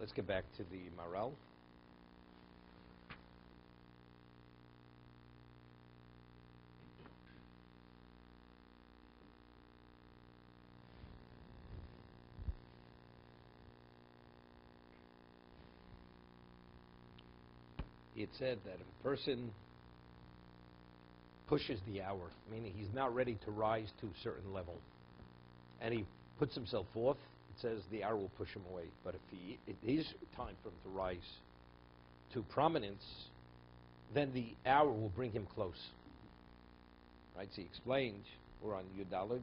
Let's get back to the Maharal. It said that if a person pushes the hour, meaning he's not ready to rise to a certain level, and he puts himself off, it says the hour will push him away. But if it is time for him to rise to prominence, then the hour will bring him close. Right? So he explained, we're on Yudalad.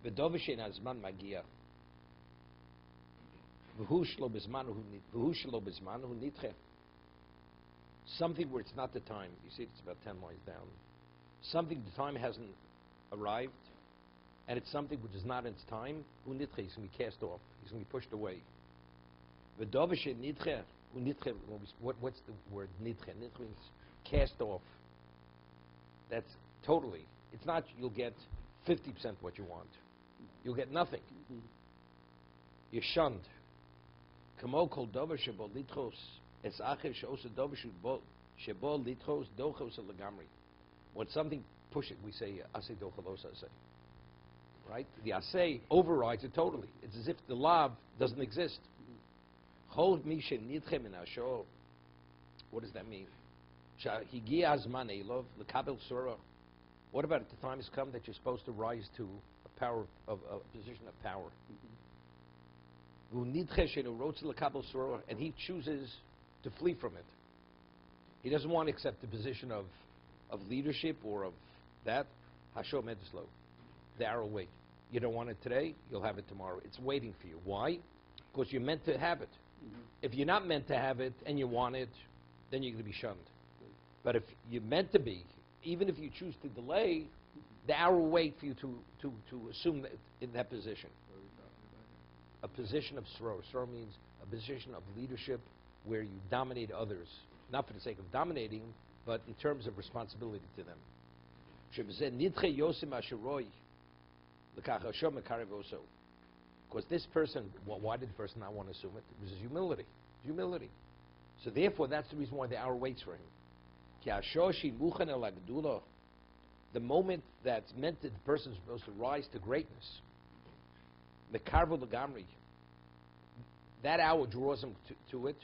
V'doveshen azman magia. Something where it's not the time. You see, it's about 10 lines down. Something the time hasn't arrived, and it's something which is not in its time. He's going to be cast off. He's going to be pushed away. What's the word nidche? Nidche means cast off. That's totally. It's not you'll get 50% what you want. You'll get nothing. You're shunned. When something pushes, we say asay dochalos asay. Right? The asay overrides it totally. It's as if the lav doesn't exist. What does that mean? What about if the time has come that you're supposed to rise to a power of a position of power? And he chooses to flee from it. He doesn't want to accept the position of leadership or of that. Hasho medislo. The arrow wait. You don't want it today, you'll have it tomorrow. It's waiting for you. Why? Because you're meant to have it. If you're not meant to have it and you want it, then you're going to be shunned. But if you're meant to be, even if you choose to delay, the arrow will wait for you to assume that in that position. A position of sro. Sro means a position of leadership where you dominate others, not for the sake of dominating, but in terms of responsibility to them. Because this person, why did the person not want to assume it? It was his humility. Humility. So therefore, that's the reason why the hour waits for him. The moment that's meant that the person is supposed to rise to greatness, that hour draws him to it.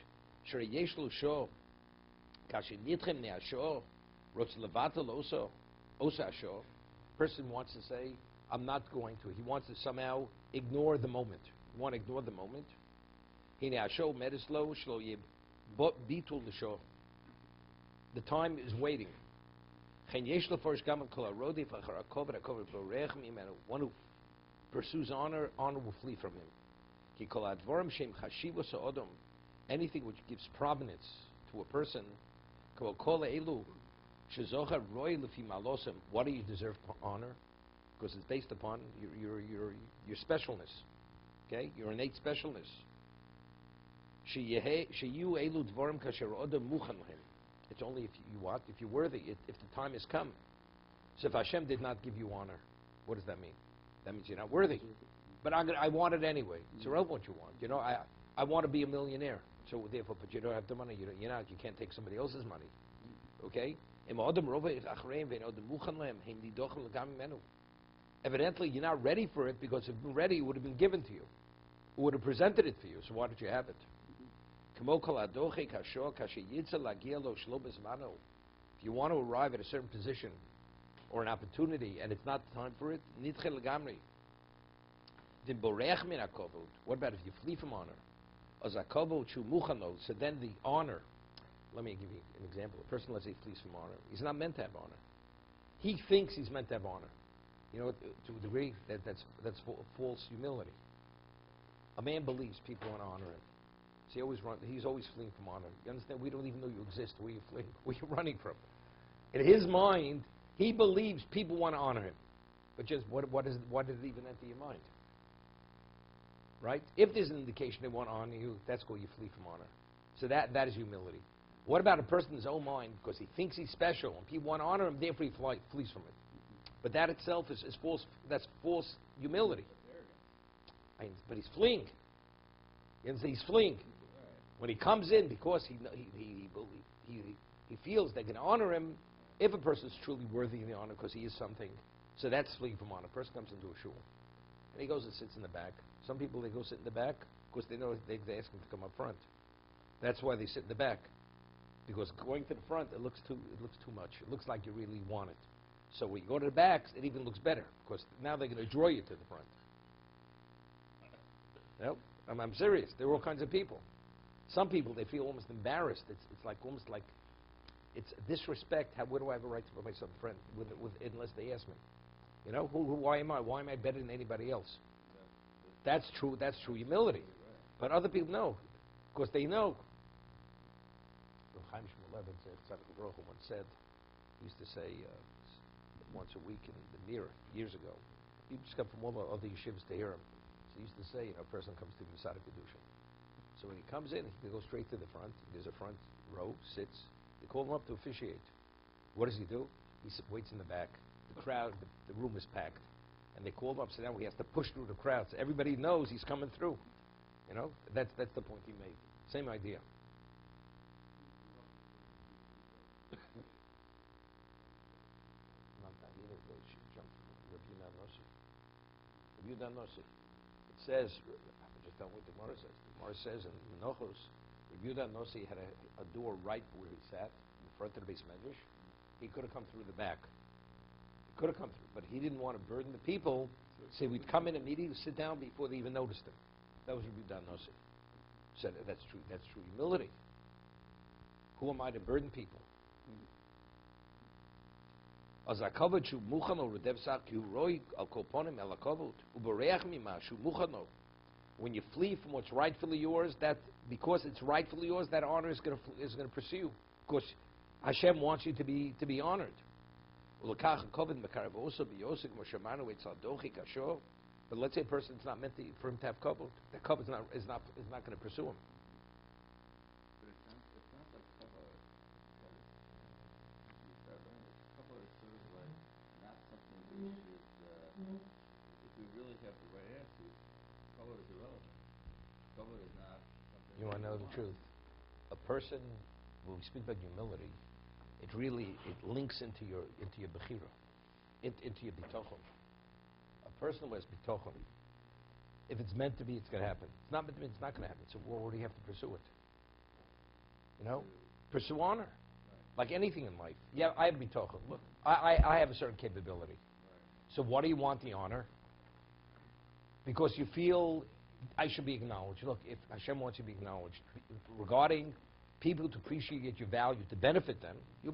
Person wants to say, I'm not going to. He wants to somehow ignore the moment. You want to ignore the moment. The time is waiting. One who pursues honor, honor will flee from him. Anything which gives prominence to a person, what do you deserve honor? Because it's based upon your specialness, okay? Your innate specialness. It's only if you what? If you're worthy, if the time has come. So if Hashem did not give you honor, what does that mean? That means you're not worthy. But I want it anyway. It's irrelevant what you want. You know, I want to be a millionaire. So therefore, but you don't have the money. You can't take somebody else's money. Okay? Evidently, you're not ready for it because if you'd been ready, it would have been given to you. It would have presented it for you. So why did you have it? If you want to arrive at a certain position or an opportunity and it's not time for it, what about if you flee from honor? So then the honor, let me give you an example. A person, let's say, flees from honor. He's not meant to have honor. He thinks he's meant to have honor. You know, to a degree, that's false humility. A man believes people want to honor him. So he's always fleeing from honor. You understand? We don't even know you exist. Where you fleeing? Where you running from? In his mind, he believes people want to honor him. But just what did it even enter your mind? Right? If there's an indication they want to honor you, that's where you flee from honor. So that is humility. What about a person in his own mind, because he thinks he's special and people want to honor him, therefore he flees from it? But that itself is false. That's false humility. But he's fleeing. He's fleeing. When he comes in, because he feels they're going to honor him, if a person is truly worthy of the honor because he is something, so that's fleeing from honor. A person comes into a shul, and he goes and sits in the back. Some people, they go sit in the back because they know they ask him to come up front. That's why they sit in the back, because going to the front, it looks too much. It looks like you really want it. So when you go to the back, it even looks better, because now they're going to draw you to the front. Nope. I'm serious. There are all kinds of people. Some people, they feel almost embarrassed. It's like almost like it's disrespect. Where do I have a right to put myself in front unless they ask me? You know, why am I? Why am I better than anybody else? That's true. That's true humility. But other people know, because they know. Chaim Shmulevitz once said, he used to say once a week in the mirror years ago. He just come from all the other yeshivas to hear him. So he used to say, a person comes to the Masei Kedusha. So when he comes in, he goes straight to the front. There's a front row, sits. They call him up to officiate. What does he do? He waits in the back. The crowd, the room is packed. And they call him up, so now he has to push through the crowd. So everybody knows he's coming through. That's the point he made. Same idea. It says, just tell what the Gemara says. The Gemara says in Menachos, Rabbi Yehuda Nossi had a door right where he sat, in front of the Beis Medrash. He could have come through the back. He could have come through, but he didn't want to burden the people. So we'd come in immediately, sit down before they even noticed him. That was Rabbi Yehuda Nossi. Said that's true. That's true humility. Who am I to burden people? When you flee from what's rightfully yours, that because it's rightfully yours, that honor is going to pursue you. Because Hashem wants you to be honored. But let's say a person is not meant for him to have kavod. That kavod is not going to pursue him. But it sounds like kavod. Kavod is sort of like not something we should. If we really have the right attitude, kavod is irrelevant. Kavod is not something. You want to know the truth? A person, when we speak about humility, it links into your bechira, into your bitochon. A person who has bitochon, if it's meant to be, it's going to happen. It's not meant to be, it's not going to happen. So where do you have to pursue it? Pursue honor, right. Like anything in life. Yeah, I have bitochon. Look, I have a certain capability. Right. So why do you want the honor? Because you feel I should be acknowledged. Look, if Hashem wants you to be acknowledged regarding people to appreciate your value, to benefit them, you'll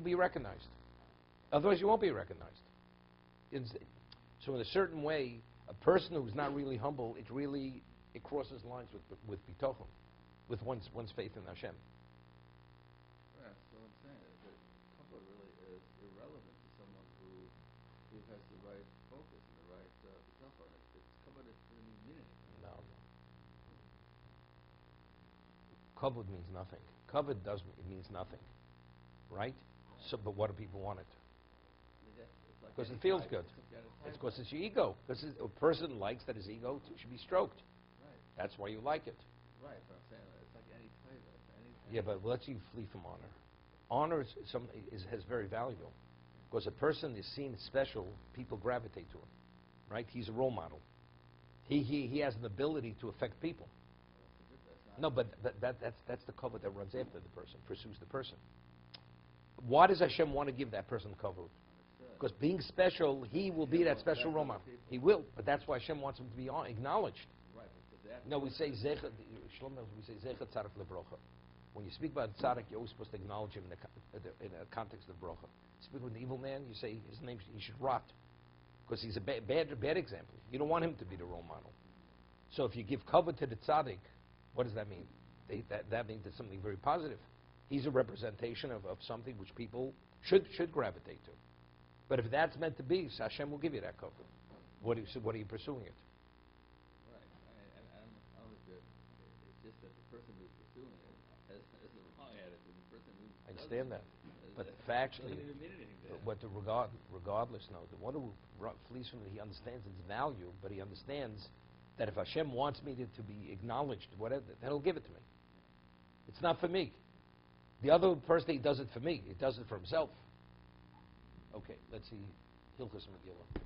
be recognized. Otherwise, you won't be recognized. So in a certain way, a person who's not really humble, it crosses lines with bitochon, with one's faith in Hashem. Right. So I'm saying that kavod really is irrelevant to someone who has the right focus and the right bitochon. Kavod doesn't even mean anything. No. Kavod means nothing. Kavod means nothing, right? So, but what do people want it? Because it feels good. It's because it's your ego. Because a person likes that his ego should be stroked. Right. That's why you like it. Right, but I'm saying it's like any title. Yeah, but let's you flee from honor. Honor has very valuable. Because a person is seen as special, people gravitate to him. Right? He's a role model. He has an ability to affect people. No, but that's the kavod that runs after the person, pursues the person. Why does Hashem want to give that person kavod? Because being special, he will be that special role model. He will, but that's why Hashem wants him to be acknowledged. Right. No, we say zechet. Shlomo, we say zechet tzarech lebrocha. When you speak about tzarek, you're always supposed to acknowledge him in the context of brocha. You speak with an evil man, you say his name, he should rot, because he's a bad example. You don't want him to be the role model. So if you give kavod to the tzaddik, what does that mean? That means it's something very positive. He's a representation of something which people should gravitate to. But if that's meant to be, so Hashem will give you that kavod. What are you pursuing it? Right. I'm with you. It's just that the person who's pursuing it has the wrong attitude. The person who I understand that. But factually, what the regardless knows. The one who flees from it, he understands its value, but he understands that if Hashem wants me to be acknowledged, whatever, then He'll give it to me. It's not for me. The other person, he does it for me. He does it for himself. Okay, let's see Hilchos Megillah.